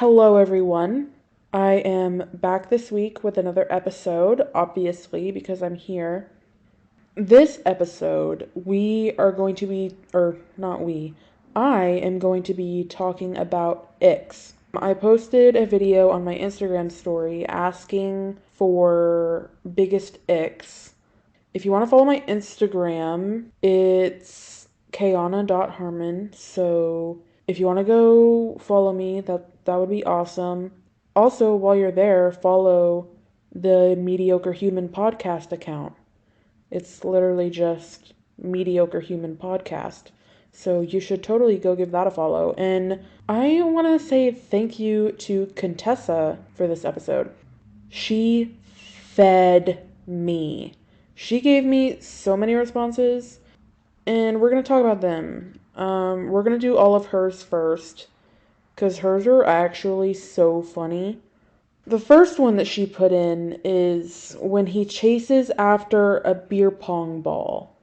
Hello, everyone. I am back this week with another episode, obviously, because I'm here. This episode, we are going to be, or not we, I am going to be talking about Icks. I posted a video on my Instagram story asking for biggest Icks. If you want to follow my Instagram, it's kayana.harmon. So if you want to go follow me, that would be awesome. Also, while you're there, follow the Mediocre Human Podcast account. It's literally just Mediocre Human Podcast. So you should totally go give that a follow. And I want to say thank you to Contessa for this episode. She fed me. She gave me so many responses, and we're going to talk about them. We're going to do all of hers first, because hers are actually so funny. The first one that she put in is when he chases after a beer pong ball.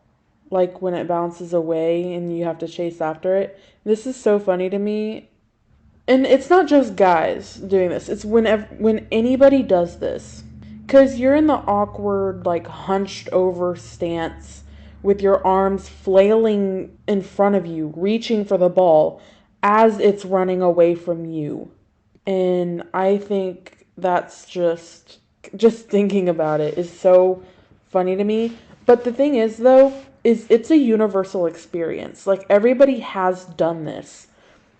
Like when it bounces away and you have to chase after it. This is so funny to me. And it's not just guys doing this. It's when anybody does this. Because you're in the awkward, like, hunched over stance with your arms flailing in front of you, reaching for the ball as it's running away from you. And I think that's just thinking about it is so funny to me. But the thing is, though, is it's a universal experience. Like, everybody has done this.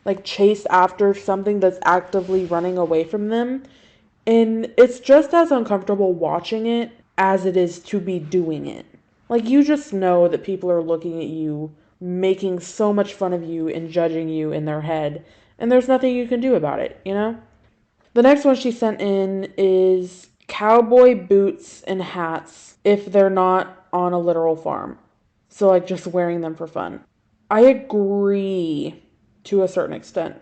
Like, chase after something that's actively running away from them. And it's just as uncomfortable watching it as it is to be doing it. Like, you just know that people are looking at you, making so much fun of you and judging you in their head, and there's nothing you can do about it, you know? The next one she sent in is cowboy boots and hats if they're not on a literal farm. So, like, just wearing them for fun. I agree to a certain extent.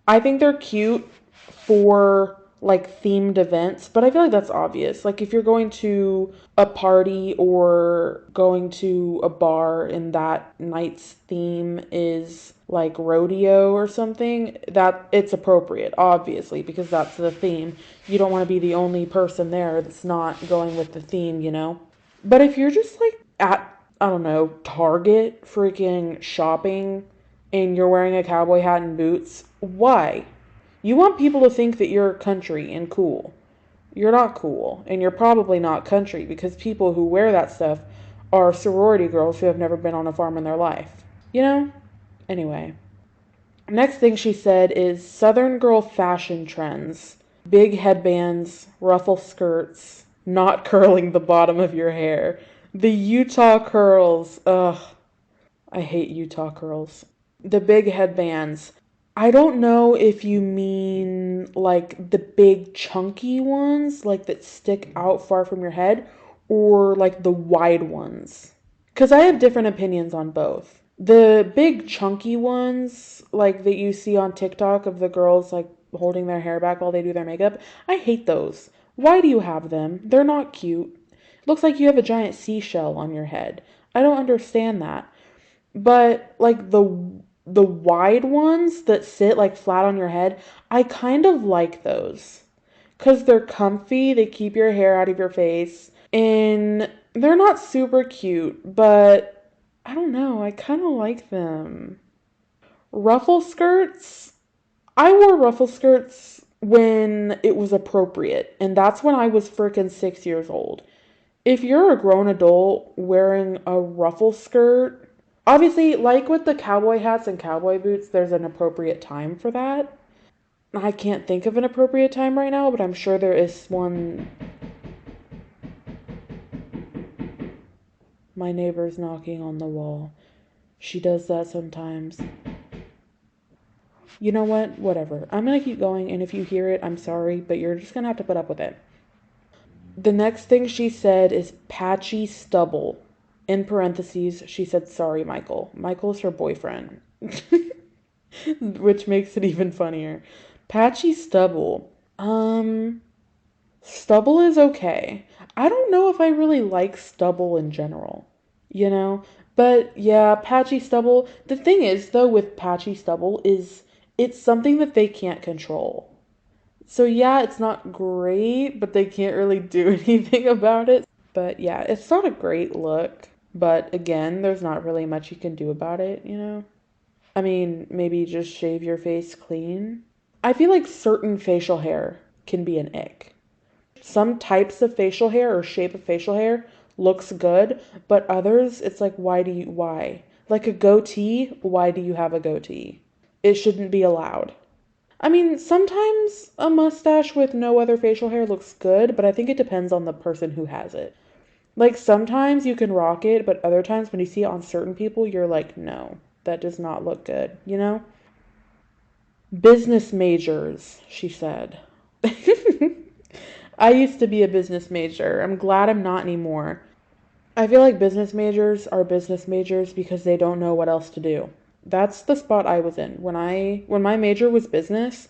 I think they're cute for like themed events, but I feel like that's obvious. Like if you're going to a party or going to a bar and that night's theme is like rodeo or something, that it's appropriate, obviously, because that's the theme. You don't want to be the only person there that's not going with the theme, you know? But if you're just like at, I don't know, Target freaking shopping and you're wearing a cowboy hat and boots, why? You want people to think that you're country and cool. You're not cool, and you're probably not country because people who wear that stuff are sorority girls who have never been on a farm in their life. You know? Anyway. Next thing she said is Southern girl fashion trends. Big headbands, ruffle skirts, not curling the bottom of your hair. The Utah curls. Ugh. I hate Utah curls. The big headbands. I don't know if you mean like the big chunky ones, like that stick out far from your head, or like the wide ones. Because I have different opinions on both. The big chunky ones, like that you see on TikTok of the girls like holding their hair back while they do their makeup, I hate those. Why do you have them? They're not cute. It looks like you have a giant seashell on your head. I don't understand that. But like the wide ones that sit like flat on your head, I kind of like those. Cuz they're comfy, they keep your hair out of your face, and they're not super cute, but I don't know, I kind of like them. Ruffle skirts? I wore ruffle skirts when it was appropriate, and that's when I was frickin' 6 years old. If you're a grown adult wearing a ruffle skirt, obviously, like with the cowboy hats and cowboy boots, there's an appropriate time for that. I can't think of an appropriate time right now, but I'm sure there is one. My neighbor's knocking on the wall. She does that sometimes. You know what? Whatever. I'm gonna keep going, and if you hear it, I'm sorry, but you're just gonna have to put up with it. The next thing she said is patchy stubble. In parentheses, she said, sorry, Michael. Michael's her boyfriend. Which makes it even funnier. Patchy stubble. Stubble is okay. I don't know if I really like stubble in general, you know? But yeah, patchy stubble. The thing is, though, with patchy stubble is it's something that they can't control. So yeah, it's not great, but they can't really do anything about it. But yeah, it's not a great look. But again, there's not really much you can do about it, you know? I mean, maybe just shave your face clean. I feel like certain facial hair can be an ick. Some types of facial hair or shape of facial hair looks good, but others, it's like, why? Like a goatee, why do you have a goatee? It shouldn't be allowed. I mean, sometimes a mustache with no other facial hair looks good, but I think it depends on the person who has it. Like sometimes you can rock it, but other times when you see it on certain people, you're like, no, that does not look good, you know? Business majors, she said. I used to be a business major. I'm glad I'm not anymore. I feel like business majors are business majors because they don't know what else to do. That's the spot I was in. When my major was business,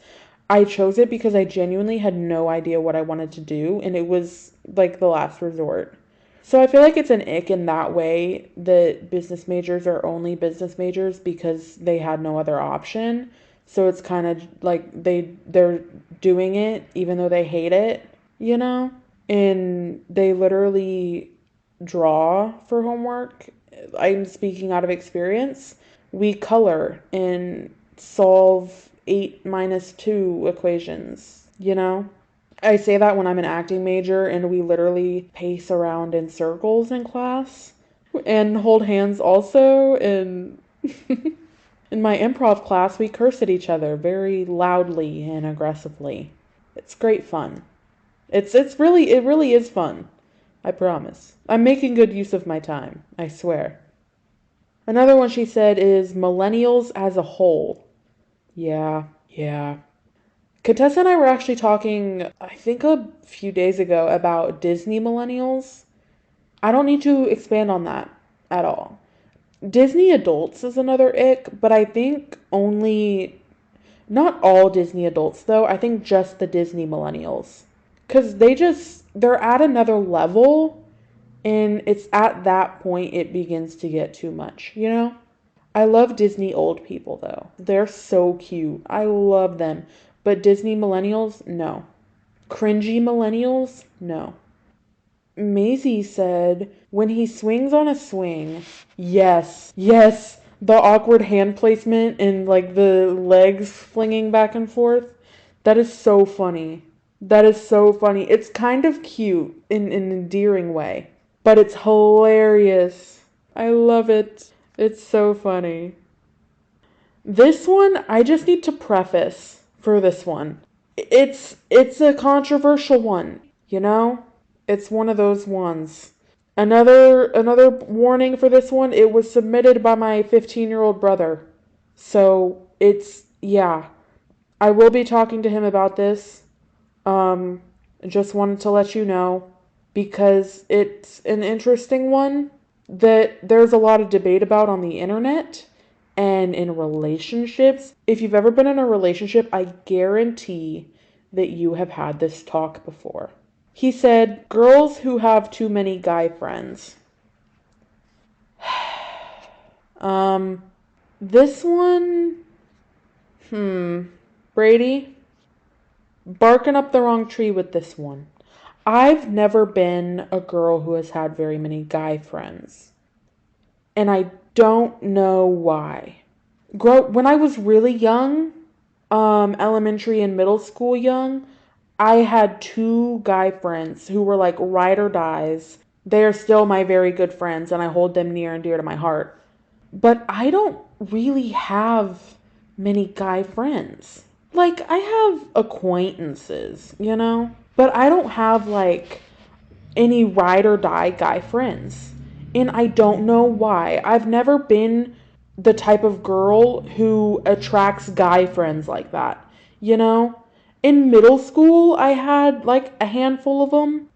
I chose it because I genuinely had no idea what I wanted to do and it was like the last resort. So I feel like it's an ick in that way that business majors are only business majors because they had no other option. So it's kind of like they're doing it even though they hate it, you know? And they literally draw for homework. I'm speaking out of experience. We color and solve 8 minus 2 equations, you know? I say that when I'm an acting major and we literally pace around in circles in class and hold hands also. And in my improv class, we curse at each other very loudly and aggressively. It's great fun. It really is fun. I promise. I'm making good use of my time. I swear. Another one she said is millennials as a whole. Yeah, yeah. Contessa and I were actually talking, I think a few days ago, about Disney millennials. I don't need to expand on that at all. Disney adults is another ick, but I think only, not all Disney adults though, I think just the Disney millennials. Because they're at another level, and it's at that point it begins to get too much, you know? I love Disney old people though. They're so cute. I love them. But Disney millennials, no. Cringy millennials, no. Maisie said, when he swings on a swing, yes, yes, the awkward hand placement and like the legs flinging back and forth. That is so funny. That is so funny. It's kind of cute in an endearing way, but it's hilarious. I love it. It's so funny. This one, I just need to preface for this one. It's a controversial one, you know? It's one of those ones. Another warning for this one, it was submitted by my 15-year-old brother. So, it's yeah. I will be talking to him about this. Um just wanted to let you know because it's an interesting one that there's a lot of debate about on the internet and in relationships. If you've ever been in a relationship, I guarantee that you have had this talk before. He said, girls who have too many guy friends. Um, this one, Brady, barking up the wrong tree with this one. I've never been a girl who has had very many guy friends. And I don't know why. When I was really young, elementary and middle school young, I had two guy friends who were like ride or dies. They are still my very good friends and I hold them near and dear to my heart. But I don't really have many guy friends. Like, I have acquaintances, you know? But I don't have like any ride or die guy friends. And I don't know why. I've never been the type of girl who attracts guy friends like that. You know? In middle school, I had like a handful of them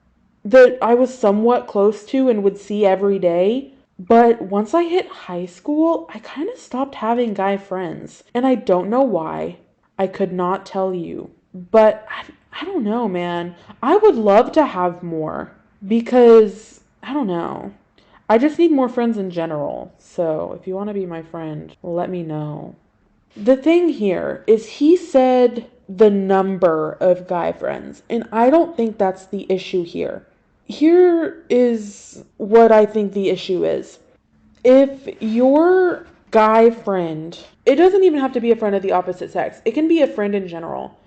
that I was somewhat close to and would see every day. But once I hit high school, I kind of stopped having guy friends. And I don't know why. I could not tell you. But I don't know, man. I would love to have more because I don't know. I just need more friends in general. So if you want to be my friend, let me know. The thing here is he said the number of guy friends. And I don't think that's the issue here. Here is what I think the issue is. If your guy friend, it doesn't even have to be a friend of the opposite sex, it can be a friend in general,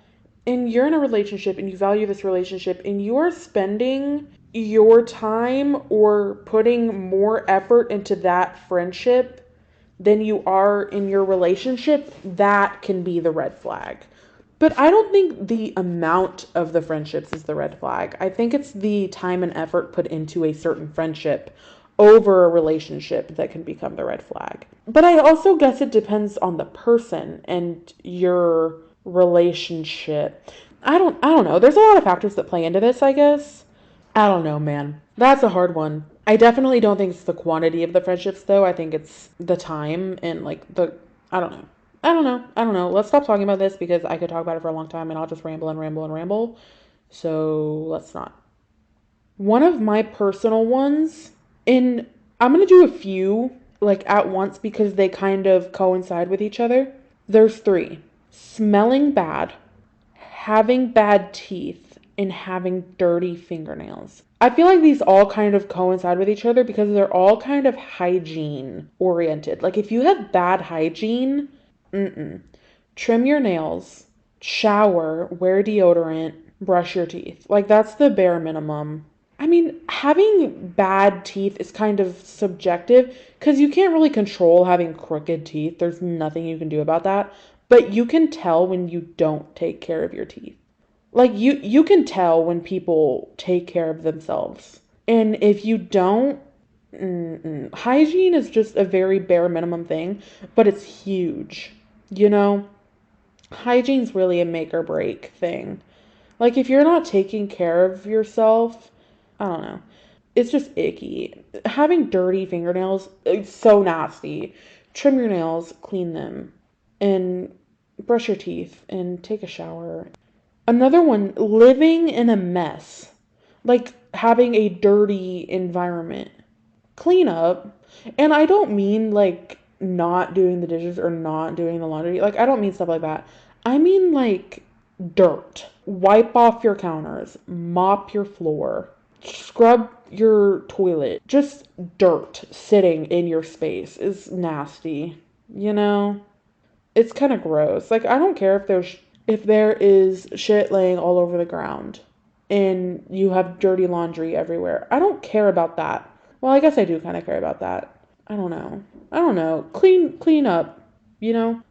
and you're in a relationship and you value this relationship and you're spending your time or putting more effort into that friendship than you are in your relationship, that can be the red flag. But I don't think the amount of the friendships is the red flag. I think it's the time and effort put into a certain friendship over a relationship that can become the red flag. But I also guess it depends on the person and your relationship. I don't know. There's a lot of factors that play into this, I guess. I don't know, man. That's a hard one. I definitely don't think it's the quantity of the friendships though. I think it's the time and like the I don't know. I don't know. Let's stop talking about this because I could talk about it for a long time and I'll just ramble and ramble and ramble. So let's not. One of my personal ones, and I'm going to do a few like at once because they kind of coincide with each other. There's three: smelling bad, having bad teeth, and having dirty fingernails. I feel like these all kind of coincide with each other because they're all kind of hygiene oriented. Like if you have bad hygiene, trim your nails, shower, wear deodorant, brush your teeth. Like that's the bare minimum. I mean, having bad teeth is kind of subjective because you can't really control having crooked teeth. There's nothing you can do about that. But you can tell when you don't take care of your teeth. Like you can tell when people take care of themselves. And if you don't, hygiene is just a very bare minimum thing, but it's huge. You know, hygiene's really a make or break thing. Like if you're not taking care of yourself, I don't know. It's just icky. Having dirty fingernails, it's so nasty. Trim your nails, clean them, and brush your teeth and take a shower. Another one, living in a mess. Like having a dirty environment. Clean up. And I don't mean like not doing the dishes or not doing the laundry. Like I don't mean stuff like that. I mean like dirt. Wipe off your counters, mop your floor, scrub your toilet. Just dirt sitting in your space is nasty, you know? It's kind of gross. Like I don't care if there is shit laying all over the ground and you have dirty laundry everywhere. I don't care about that. Well, I guess I do kind of care about that. I don't know. I don't know. Clean up, you know?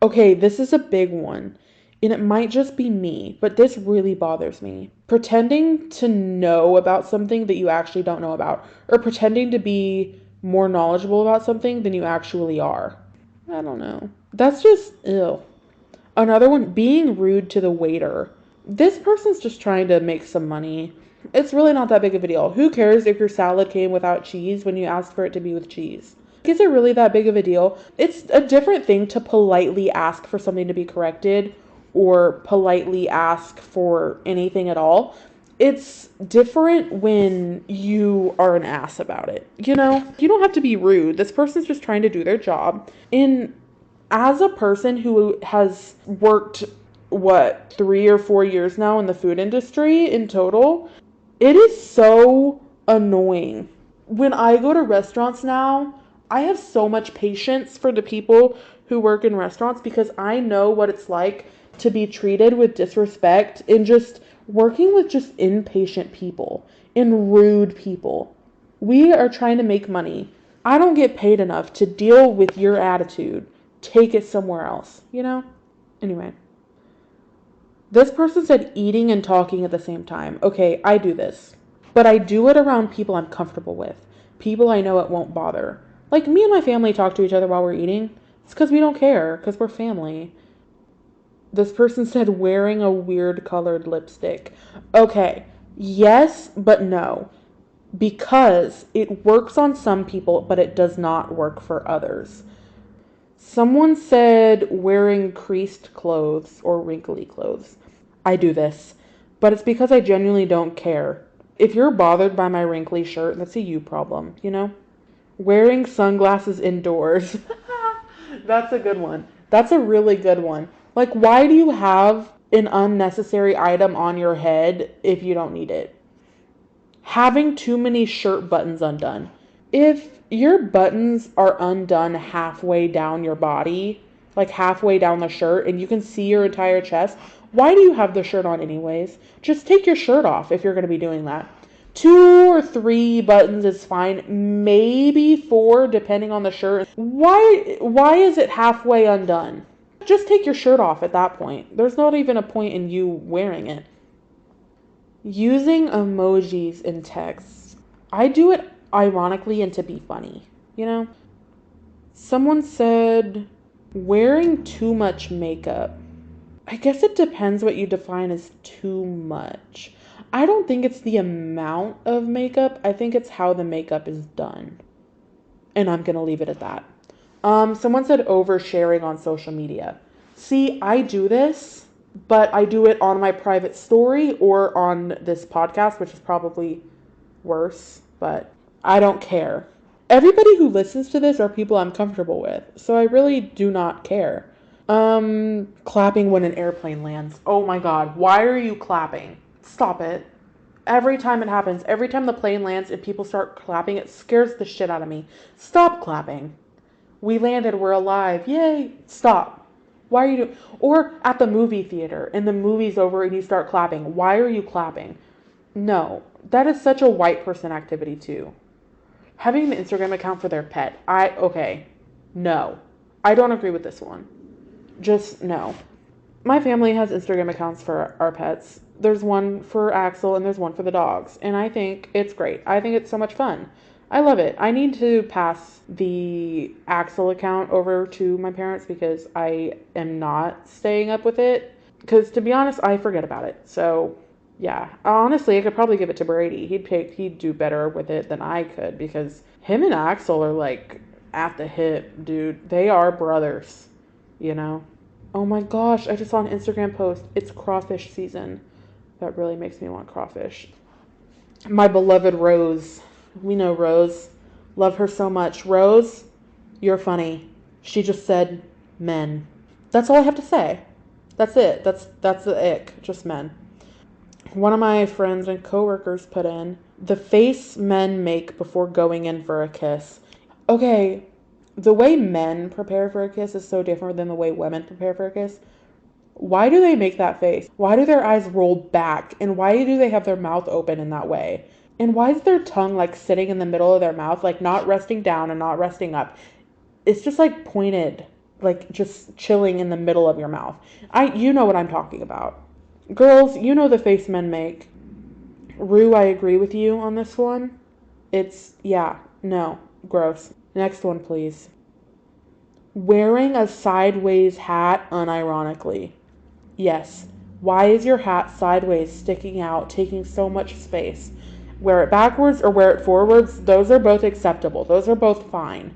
Okay, this is a big one. And it might just be me, but this really bothers me. Pretending to know about something that you actually don't know about, or pretending to be more knowledgeable about something than you actually are. I don't know. That's just ew. Another one, being rude to the waiter. This person's just trying to make some money. It's really not that big of a deal. Who cares if your salad came without cheese when you asked for it to be with cheese? Is it really that big of a deal? It's a different thing to politely ask for something to be corrected or politely ask for anything at all. It's different when you are an ass about it. You know, you don't have to be rude. This person's just trying to do their job. And as a person who has worked, what, 3 or 4 years now in the food industry in total, it is so annoying. When I go to restaurants now, I have so much patience for the people who work in restaurants because I know what it's like to be treated with disrespect and just working with just impatient people and rude people. We are trying to make money. I don't get paid enough to deal with your attitude. Take it somewhere else, you know? Anyway. This person said eating and talking at the same time. Okay, I do this. But I do it around people I'm comfortable with. People I know it won't bother. Like me and my family talk to each other while we're eating. It's because we don't care, because we're family. This person said wearing a weird colored lipstick. Okay, yes, but no. Because it works on some people, but it does not work for others. Someone said wearing creased clothes or wrinkly clothes. I do this, but it's because I genuinely don't care. If you're bothered by my wrinkly shirt, that's a you problem, you know? Wearing sunglasses indoors. That's a good one. That's a really good one. Like, why do you have an unnecessary item on your head if you don't need it? Having too many shirt buttons undone. If your buttons are undone halfway down your body, like halfway down the shirt, and you can see your entire chest, why do you have the shirt on anyways? Just take your shirt off if you're going to be doing that. 2 or 3 buttons is fine, maybe 4 depending on the shirt. Why is it halfway undone? Just take your shirt off at that point. There's not even a point in you wearing it. Using emojis in text. I do it ironically and to be funny, you know? Someone said wearing too much makeup. I guess it depends what you define as too much. I don't think it's the amount of makeup. I think it's how the makeup is done. And I'm going to leave it at that. Someone said oversharing on social media. See, I do this, but I do it on my private story or on this podcast, which is probably worse, but I don't care. Everybody who listens to this are people I'm comfortable with, so I really do not care. Clapping when an airplane lands. Oh my God, why are you clapping? Stop it. Every time it happens, every time the plane lands and people start clapping, it scares the shit out of me. Stop clapping. We landed, we're alive. Yay. Stop. Why are you doing? Or at the movie theater and the movie's over and you start clapping. Why are you clapping? No, that is such a white person activity too. Having an Instagram account for their pet. Okay. No. I don't agree with this one. Just no. My family has Instagram accounts for our pets. There's one for Axel and there's one for the dogs. And I think it's great. I think it's so much fun. I love it. I need to pass the Axel account over to my parents because I am not staying up with it. Because to be honest, I forget about it. So yeah, honestly, I could probably give it to Brady. He'd do better with it than I could because him and Axel are like at the hip, dude. They are brothers, you know? Oh my gosh, I just saw an Instagram post. It's crawfish season. That really makes me want crawfish. My beloved Rose. We know Rose. Love her so much. Rose, you're funny. She just said men. That's all I have to say. That's it. That's the ick. Just men. One of my friends and coworkers put in the face men make before going in for a kiss. Okay, the way men prepare for a kiss is so different than the way women prepare for a kiss. Why do they make that face? Why do their eyes roll back? And why do they have their mouth open in that way? And why is their tongue like sitting in the middle of their mouth, like not resting down and not resting up? It's just like pointed, like just chilling in the middle of your mouth. You know what I'm talking about. Girls, you know the face men make. Rue, I agree with you on this one. No, gross. Next one, please. Wearing a sideways hat unironically. Yes. Why is your hat sideways, sticking out, taking so much space? Wear it backwards or wear it forwards. Those are both acceptable. Those are both fine.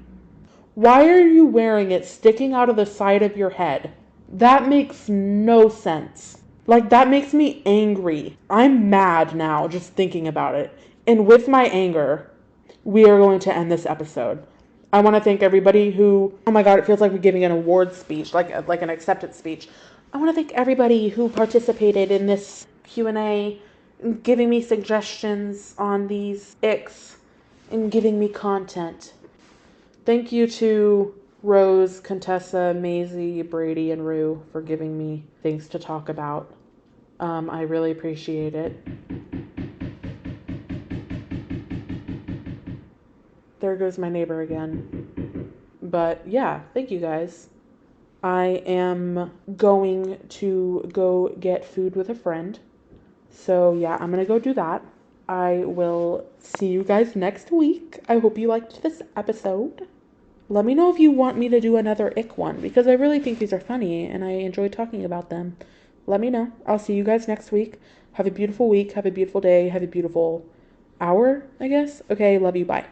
Why are you wearing it sticking out of the side of your head? That makes no sense. Like, that makes me angry. I'm mad now just thinking about it. And with my anger, we are going to end this episode. I want to thank everybody who, oh my God, it feels like we're giving an award speech, like an acceptance speech. I want to thank everybody who participated in this Q&A, giving me suggestions on these icks, and giving me content. Thank you to Rose, Contessa, Maisie, Brady, and Rue for giving me things to talk about. I really appreciate it. There goes my neighbor again. But yeah, thank you guys. I am going to go get food with a friend. So yeah, I'm going to go do that. I will see you guys next week. I hope you liked this episode. Let me know if you want me to do another ick one because I really think these are funny and I enjoy talking about them. Let me know. I'll see you guys next week. Have a beautiful week. Have a beautiful day. Have a beautiful hour, I guess. Okay, love you. Bye.